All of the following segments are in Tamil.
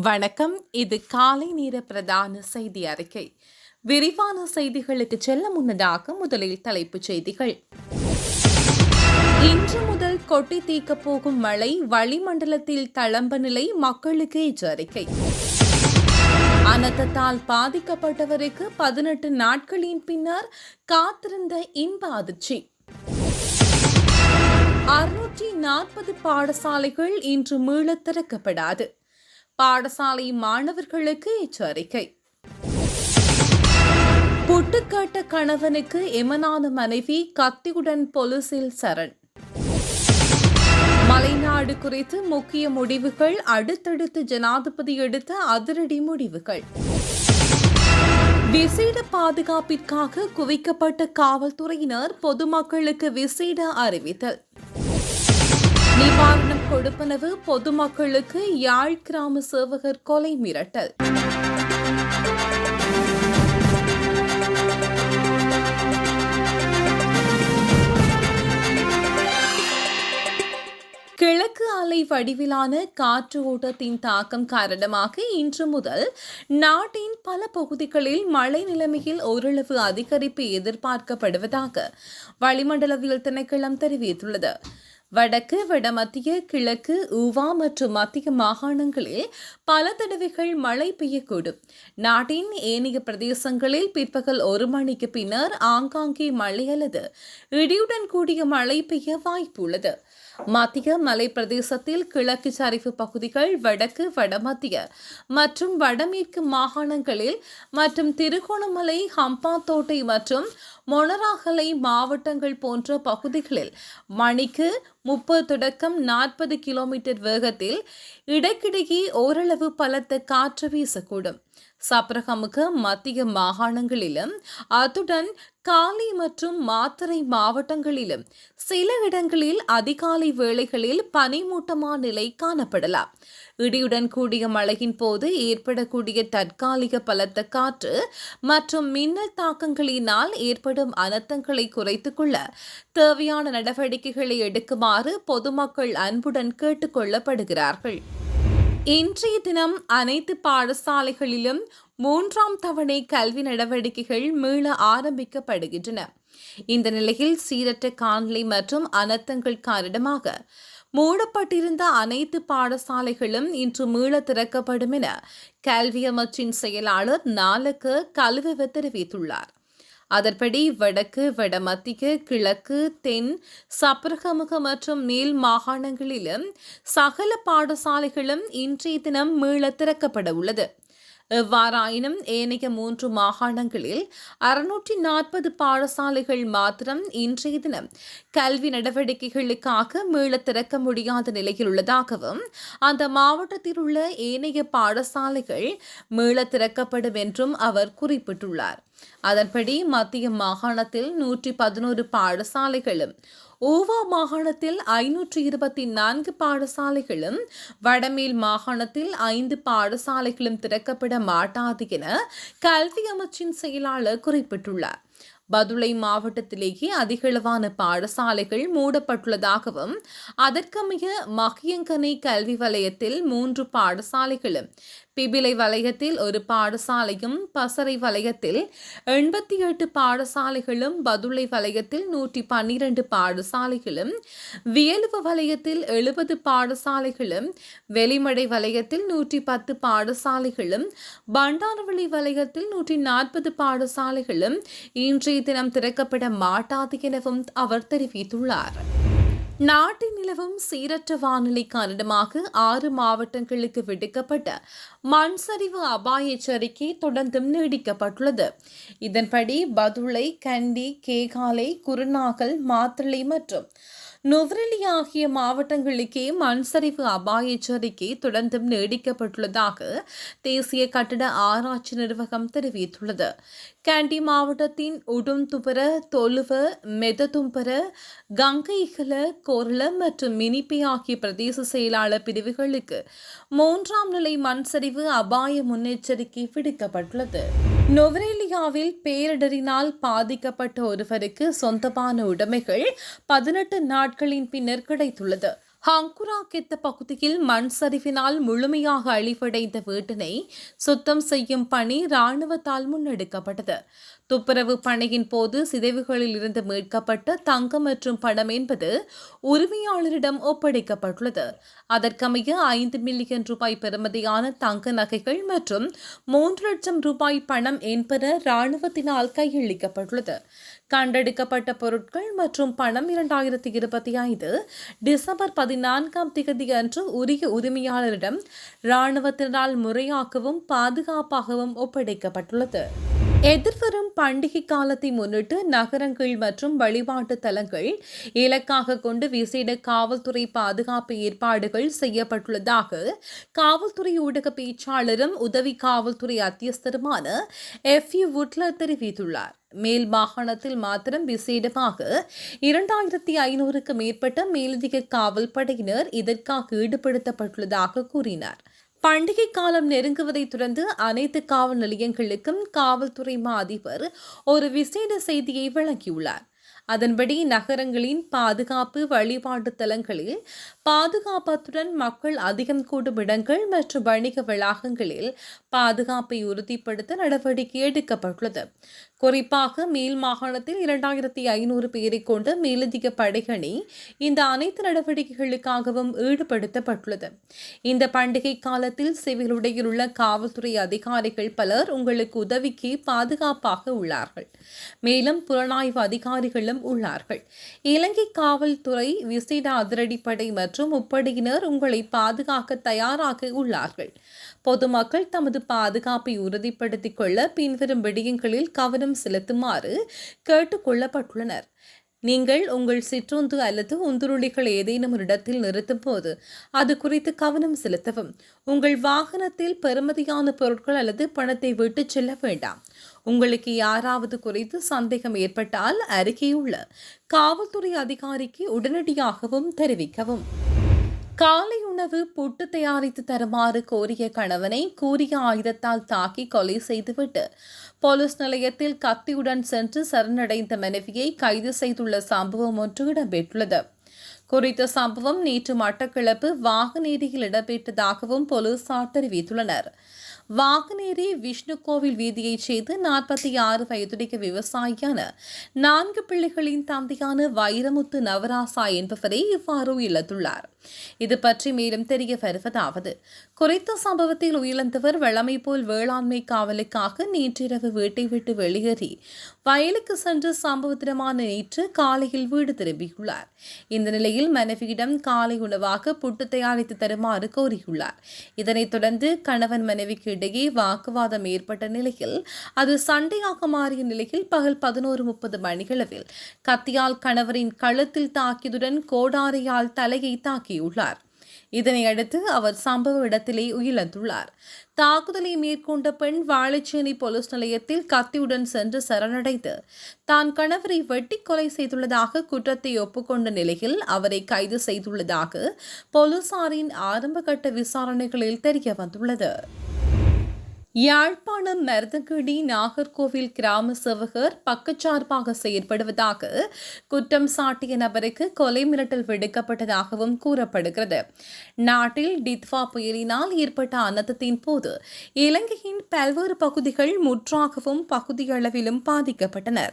வணக்கம். இது காலை நேர பிரதான செய்தி அறிக்கை. விரிவான செய்திகளுக்கு செல்ல முன்னதாக முதலில் தலைப்புச் செய்திகள். இன்று முதல் கொட்டி தீர்க்கப் போகும் மழை, வளிமண்டலத்தில் தளம்ப நிலை, மக்களுக்கு எச்சரிக்கை. அனர்த்தத்தால் பாதிக்கப்பட்டவருக்கு 18 நாட்களின் பின்னர் காத்திருந்த இன்ப அதிர்ச்சி. 640 பாடசாலைகள் இன்று மீள திறக்கப்படாது. பாடசாலை மாணவர்களுக்கு எச்சரிக்கை. புட்டுக்கட்ட கணவனுக்கு எமனான மனைவி கத்தியுடன் போலீசில் சரண். மலைநாடு குறித்து முக்கிய முடிவுகள், அடுத்தடுத்து ஜனாதிபதி எடுத்த அதிரடி முடிவுகள். விசேட பாதுகாப்பிற்காக குவிக்கப்பட்ட காவல்துறையினர் பொதுமக்களுக்கு விசேட அறிவித்தல். நிவாரணம் கொடுப்பனவு பொதுமக்களுக்கு, யாழ் கிராம சேவகர் கொலை மிரட்டல். கிழக்கு அலை வடிவிலான காற்று ஓட்டத்தின் தாக்கம் காரணமாக இன்று முதல் நாட்டின் பல பகுதிகளில் மழை நிலைமையில் ஓரளவு அதிகரிப்பு எதிர்பார்க்கப்படுவதாக வளிமண்டலவியல் திணைக்களம் தெரிவித்துள்ளது. வடக்கு, வடமத்திய, கிழக்கு, ஊவா மற்றும் மத்திய மாகாணங்களில் பல தடவைகள் மழை பெய்யக்கூடும். நாட்டின் ஏனைய பிரதேசங்களில் பிற்பகல் 1 மணிக்கு பின்னர் ஆங்காங்கே மழை அல்லது இடியுடன் கூடிய மழை பெய்ய வாய்ப்புள்ளது. மத்திய மலை பிரதேசத்தில் கிழக்கு சரிவு பகுதிகள், வடக்கு, வடமத்திய மற்றும் வடமேற்கு மாகாணங்களில் மற்றும் திருகோணமலை, ஹம்பாந்தோட்டை மற்றும் மொனராகலை மாவட்டங்கள் போன்ற பகுதிகளில் மணிக்கு 30 தொடக்கம் 40 கிலோமீட்டர் வேகத்தில் இடைக்கிடையே ஓரளவு பலத்த காற்று வீசக்கூடும். சப்ரகமுக மத்திய மாகாணங்களிலும் அத்துடன் காலி மற்றும் மாத்தறை மாவட்டங்களிலும் சில இடங்களில் அதிகாலை வேளைகளில் பனிமூட்டமான நிலை காணப்படலாம். இடியுடன் கூடிய மழையின் போது ஏற்படக்கூடிய தற்காலிக பலத்த காற்று மற்றும் மின்னல் தாக்கங்களினால் ஏற்படும் அனர்த்தங்களை குறைத்துக் கொள்ள தேவையான நடவடிக்கைகளை எடுக்குமாறு பொதுமக்கள் அன்புடன் கேட்டுக் கொள்ளப்படுகிறார்கள். இன்றைய தினம் அனைத்து பாடசாலைகளிலும் 3ஆம் தவணை கல்வி நடவடிக்கைகள் மீள ஆரம்பிக்கப்படுகின்றன. இந்த நிலையில் சீரற்ற காலநிலை மற்றும் அனர்த்தங்கள் காரணமாக மூடப்பட்டிருந்த அனைத்து பாடசாலைகளும் இன்று மீள திறக்கப்படும் என கல்வி அமைச்சின் செயலாளர் நாலக கலுவ தெரிவித்துள்ளார். அதன்படி வடக்கு, வடமத்திய, கிழக்கு, தென், சப்ரகமுக மற்றும் மேல் மாகாணங்களிலும் சகல பாடசாலைகளும் இன்றைய தினம் மீள திறக்கப்பட உள்ளது. எவ்வாறாயினும் ஏனைய 3 மாகாணங்களில் 640 பாடசாலைகள் மாத்திரம் இன்றைய தினம் கல்வி நடவடிக்கைகளுக்காக மீள திறக்க முடியாத நிலையில் உள்ளதாகவும் அந்த மாவட்டத்தில் உள்ள ஏனைய பாடசாலைகள் மீள திறக்கப்படும் என்றும் அவர் குறிப்பிட்டுள்ளார். அதன்படி மத்திய மாகாணத்தில் 111 பாடசாலைகளும், ஊவா மாகாணத்தில் 524 பாடசாலைகளும், வடமேல் மாகாணத்தில் 5 பாடசாலைகளும் திறக்கப்பட மாட்டாது என கல்வி அமைச்சின் செயலாளர் குறிப்பிட்டுள்ளார். பதுளை மாவட்டத்திலேயே அதிகளவான பாடசாலைகள் மூடப்பட்டுள்ளதாகவும் அதற்கமைய மகியங்கனை கல்வி வலயத்தில் 3 பாடசாலைகளும், பிபிலை வலயத்தில் 1 பாடசாலையும், பசறை வலயத்தில் 88 பாடசாலைகளும், பதுளை வலயத்தில் 112 பாடசாலைகளும், வியலுவ வலயத்தில் 70 பாடசாலைகளும், வெளிமடை வலயத்தில் 110 பாடசாலைகளும், பண்டாரவளி வலயத்தில் 140 பாடசாலைகளும் இன்றைய தினம் திறக்கப்பட மாட்டாது எனவும் அவர் தெரிவித்துள்ளார். நாட்டில் நிலவும் சீரற்ற வானிலை காரணமாக 6 மாவட்டங்களுக்கு விடுக்கப்பட்ட மண் சரிவு அபாய எச்சரிக்கை தொடர்ந்தும் நீடிக்கப்பட்டுள்ளது. இதன்படி பதுளை, கண்டி, கேகாலை, குருநாகல், மாத்தளை மற்றும் நுவரெலியா ஆகிய மாவட்டங்களுக்கே மண் சரிவு அபாய எச்சரிக்கை தொடர்ந்தும் நீடிக்கப்பட்டுள்ளதாக தேசிய கட்டட ஆராய்ச்சி நிர்வாகம் தெரிவித்துள்ளது. கண்டி மாவட்டத்தின் உடும்துபர, தொலுவ, மெததும்பர, கங்கைகல, கோரள மற்றும் மினிப்பை ஆகிய பிரதேச செயலாளர் பிரிவுகளுக்கு 3ஆம் நிலை மண் சரிவு அபாய முன்னெச்சரிக்கை விடுக்கப்பட்டுள்ளது. நுவரெலியாவில் பேரிடரினால் பாதிக்கப்பட்ட ஒருவருக்கு சொந்தமான உடைமைகள் 18 நாட்களின் பின்னர் கிடைத்துள்ளது. ஹங்குரா கெத்த பகுதியில் மண் சரிவினால் முழுமையாக அழிவடைந்த வீட்டினை சுத்தம் செய்யும் பணி ராணுவத்தால் முன்னெடுக்கப்பட்டது. துப்புரவு பணியின் போது சிதைவுகளில் இருந்து மீட்கப்பட்ட தங்கம் மற்றும் பணம் என்பது உரிமையாளரிடம் ஒப்படைக்கப்பட்டுள்ளது. அதற்கமைய 5 மில்லியன் ரூபாய் பெறுமதியான தங்க நகைகள் மற்றும் 3 லட்சம் ரூபாய் பணம் என்பன ராணுவத்தினால் கையளிக்கப்பட்டுள்ளது. கண்டெடுக்கப்பட்ட பொருட்கள் மற்றும் பணம் 2025 டிசம்பர் 14ஆம் தேதி அன்று உரிய உரிமையாளரிடம் ராணுவத்தினால் முறையாகவும் பாதுகாப்பாகவும் ஒப்படைக்கப்பட்டுள்ளது. எதிர்வரும் பண்டிகை காலத்தை முன்னிட்டு நகரங்கள் மற்றும் வழிபாட்டு தலங்கள் இலக்காக கொண்டு விசேட காவல்துறை பாதுகாப்பு ஏற்பாடுகள் செய்யப்பட்டுள்ளதாக காவல்துறை ஊடக பேச்சாளரும் உதவி காவல்துறை அத்தியஸ்தருமான எஃப்யூ வுட்லர் தெரிவித்துள்ளார். மேல் மாகாணத்தில் மாத்திரம் விசேடமாக 2500க்கு மேற்பட்ட மேலதிக காவல் படையினர் இதற்காக ஈடுபடுத்தப்பட்டுள்ளதாக கூறினார். பண்டிகை காலம் நெருங்குவதை தொடர்ந்து அனைத்து காவல் நிலையங்களுக்கும் காவல்துறை மா அதிபர் ஒரு விசேட செய்தியை வழங்கியுள்ளார். அதன்படி நகரங்களின் பாதுகாப்பு வழிபாட்டு தலங்களில் பாதுகாப்பத்துடன் மக்கள் அதிகம் கூடும் இடங்கள் மற்றும் வணிக வளாகங்களில் பாதுகாப்பை உறுதிப்படுத்த நடவடிக்கை எடுக்கப்பட்டுள்ளது. குறிப்பாக மேல் மாகாணத்தில் 2500 பேரை கொண்ட மேலதிக படையணி இந்த அனைத்து நடவடிக்கைகளுக்காகவும் ஈடுபடுத்தப்பட்டுள்ளது. இந்த பண்டிகை காலத்தில் சிவில் உடையில் உள்ள காவல்துறை அதிகாரிகள் பலர் உங்களுக்கு உதவிக்கு பாதுகாப்பாக உள்ளார்கள். மேலும் புலனாய்வு அதிகாரிகளும் உள்ளார்கள். இலங்கை காவல்துறை விசேட அதிரடிப்படை மற்றும் முப்படையினர் உங்களை பாதுகாக்க தயாராக உள்ளார்கள். பொதுமக்கள் தமது பாதுகாப்பை உறுதிப்படுத்திக் கொள்ள பின்வரும் விடயங்களில் கவனம் செலுத்துமாறு கேட்டுக் கொள்ளப்பட்டுள்ளனர். நீங்கள் உங்கள் சிற்றுந்து அல்லது உந்துருளிகள் ஏதேனும் ஒரு இடத்தில் நிறுத்தும் போது அது குறித்து கவனம் செலுத்தவும். உங்கள் வாகனத்தில் பெறுமதியான பொருட்கள் அல்லது பணத்தை விட்டு செல்ல வேண்டாம். உங்களுக்கு யாராவது குறித்து சந்தேகம் ஏற்பட்டால் அருகேயுள்ள காவல்துறை அதிகாரிக்கு உடனடியாகவும் தெரிவிக்கவும். காலை உணவு புட்டு தயாரித்து தருமாறு கோரிய கணவனை கூறிய ஆயுதத்தால் தாக்கி கொலை செய்துவிட்டு போலீஸ் நிலையத்தில் கத்தியுடன் சென்று சரணடைந்த மனைவியை கைது செய்துள்ள சம்பவம் ஒன்று இடம்பெற்றுள்ளது. குறித்த சம்பவம் நேற்று மட்டக்களப்பு வாகனேரியில் இடம்பெற்றதாகவும் போலீசார் தெரிவித்துள்ளனர். வாகனேரி விஷ்ணு கோவில் வீதியைச் சேர்ந்து 46 வயதுடைய விவசாயியான 4 பிள்ளைகளின் தந்தையான வைரமுத்து நவராசா என்பவரை இவ்வாறு உயிரிழந்துள்ளார். இது பற்றி மேலும் தெரிய வருவதாவது, குறித்த சம்பவத்தில் உயிரிழந்தவர் வழமை போல் வேளாண்மை காவலுக்காக நேற்றிரவு வீட்டை விட்டு வெளியேறி வயலுக்கு சென்று சம்பவ தினமான நேற்று காலையில் வீடு திரும்பியுள்ளார். இந்த நிலையில் மனைவியிடம் காலை உணவாக புட்டு தயாரித்து தருமாறு கோரியுள்ளார். இதனைத் தொடர்ந்து கணவன் மனைவிக்கு இடையே வாக்குவாதம் ஏற்பட்ட நிலையில் அது சண்டையாக மாறிய நிலையில் பகல் 11:30 மணியளவில் கத்தியால் கணவரின் கழுத்தில் தாக்கியதுடன் கோடாரியால் தலையை தாக்கியுள்ளார். இதனையடுத்து அவர் சம்பவ இடத்திலே உயிரிழந்துள்ளார். தாக்குதலை மேற்கொண்ட பெண் வாழைச்சேனை போலீஸ் நிலையத்தில் கத்தியுடன் சென்று சரணடைந்து தான் கணவரை வெட்டி கொலை செய்துள்ளதாக குற்றத்தை ஒப்புக்கொண்ட நிலையில் அவரை கைது செய்துள்ளதாக போலீசாரின் ஆரம்பகட்ட விசாரணைகளில் தெரிய வந்துள்ளது. யாழ்ப்பாணம் மருதங்கடி நாகர்கோவில் கிராம சேவகர் பக்கச்சார்பாக செயற்படுவதாக குற்றம் சாட்டிய நபருக்கு கொலை மிரட்டல் விடுக்கப்பட்டதாகவும் கூறப்படுகிறது. நாட்டில் டித்வா புயலினால் ஏற்பட்ட அனர்த்தத்தின் போது இலங்கையின் பல்வேறு பகுதிகள் முற்றாகவும் பகுதியளவிலும் பாதிக்கப்பட்டன.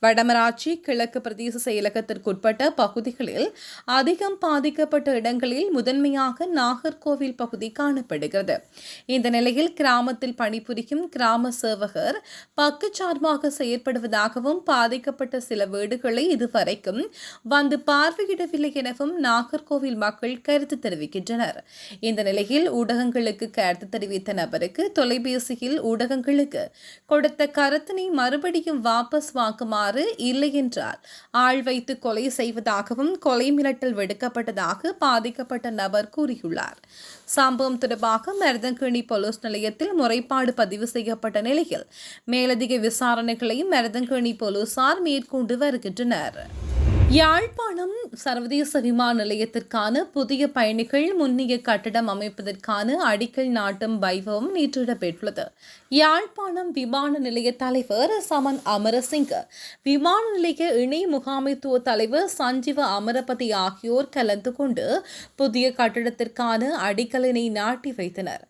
வடமராட்சி கிழக்கு பிரதேச செயலகத்திற்குட்பட்ட பகுதிகளில் அதிகம் பாதிக்கப்பட்ட இடங்களில் முதன்மையாக நாகர்கோவில் பகுதி காணப்படுகிறது. இந்த நிலையில் கிராமத்தில் பணிபுரியும் கிராம சேவகர் பக்கச்சார்பாக செயற்படுவதாகவும் பாதிக்கப்பட்ட சில வீடுகளை இதுவரைக்கும் வந்து பார்வையிடவில்லை எனவும் நாகர்கோவில் மக்கள் கருத்து தெரிவிக்கின்றனர். இந்த நிலையில் ஊடகங்களுக்கு கருத்து தெரிவித்த நபருக்கு தொலைபேசியில் ஊடகங்களுக்கு கொடுத்த கருத்தினை மறுபடியும் வாபஸ் வாங்குமாறு இல்லை என்றால் ஆள் வைத்து கொலை செய்வதாகவும் கொலை மிரட்டல் விடுக்கப்பட்டதாக பாதிக்கப்பட்ட நபர் கூறியுள்ளார். சம்பவம் தொடர்பாக மருதங்கேணி போலீஸ் நிலையத்தில் முறைப்பாடு பதிவு செய்யப்பட்ட நிலையில் மேலதிக விசாரணைகளை மருதங்கேணி போலீசார் மேற்கொண்டு வருகின்றனர். யாழ்ப்பாணம் சர்வதேச விமான நிலையத்திற்கான புதிய பயணிகள் முன்னிய கட்டடம் அமைப்பதற்கான அடிக்கல் நாட்டும் வைபவம் நேற்று இடம்பெற்றுள்ளது. யாழ்ப்பாணம் விமான நிலைய தலைவர் சமன் அமரசிங்க, விமான நிலைய இணை முகாமைத்துவ தலைவர் சஞ்சீவ அமரபதி ஆகியோர் கலந்து கொண்டு புதிய கட்டடத்திற்கான அடிக்கலினை நாட்டி வைத்தனர்.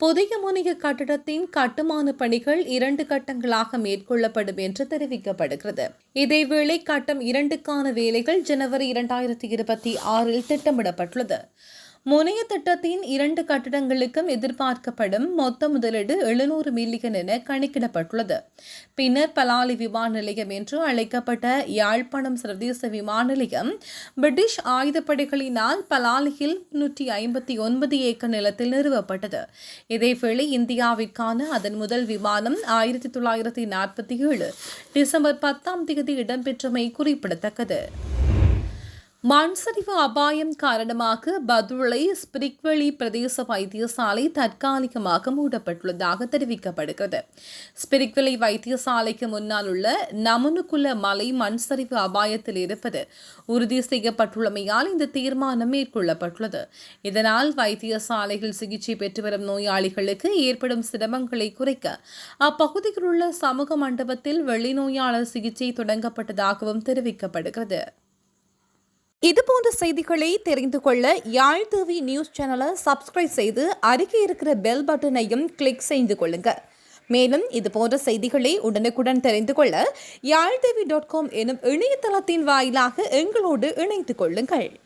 புதிய முனைய கட்டடத்தின் கட்டுமான பணிகள் 2 கட்டங்களாக மேற்கொள்ளப்படும் என்று தெரிவிக்கப்படுகிறது. இதேவேளை கட்டம் 2க்கான வேலைகள் ஜனவரி 2026 திட்டமிடப்பட்டுள்ளது. முனைய திட்டத்தின் 2 கட்டடங்களுக்கும் எதிர்பார்க்கப்படும் மொத்த முதலீடு 700 மில்லியன் என கணக்கிடப்பட்டுள்ளது. பின்னர் பலாலி விமான நிலையம் என்று அழைக்கப்பட்ட யாழ்ப்பாணம் சர்வதேச விமான நிலையம் பிரிட்டிஷ் ஆயுதப்படைகளினால் பலாலியில் 359 ஏக்கர் நிலத்தில் நிறுவப்பட்டது. இதேவேளை இந்தியாவிற்கான அதன் முதல் விமானம் 1947 டிசம்பர் 10 இடம்பெற்றமை குறிப்பிடத்தக்கது. மண்சரிவு அபாயம் காரணமாக பதுளை ஸ்பிரிக்வெளி பிரதேச வைத்தியசாலை தற்காலிகமாக மூடப்பட்டுள்ளதாக தெரிவிக்கப்படுகிறது. ஸ்பிரிக்வெளி வைத்தியசாலைக்கு முன்னால் உள்ள நமனுகுல மலை மண்சரிவு அபாயத்தில் இருப்பது உறுதி செய்யப்பட்டுள்ளமையால் இந்த தீர்மானம் மேற்கொள்ளப்பட்டுள்ளது. இதனால் வைத்தியசாலையில் சிகிச்சை பெற்று வரும் நோயாளிகளுக்கு ஏற்படும் சிரமங்களை குறைக்க அப்பகுதியில் உள்ள சமூக மண்டபத்தில் வெளிநோயாளர் சிகிச்சை தொடங்கப்பட்டதாகவும் தெரிவிக்கப்படுகிறது. இதுபோன்ற செய்திகளை தெரிந்து கொள்ள யாழ் டிவி நியூஸ் சேனலை சப்ஸ்கிரைப் செய்து அருகே இருக்கிற பெல் பட்டனையும் கிளிக் செய்து கொள்ளுங்க. மேலும் இதுபோன்ற செய்திகளை உடனுக்குடன் தெரிந்து கொள்ள யாழ்டிவி.com எனும் இணையதளத்தின் வாயிலாக எங்களோடு இணைந்து கொள்ளுங்கள்.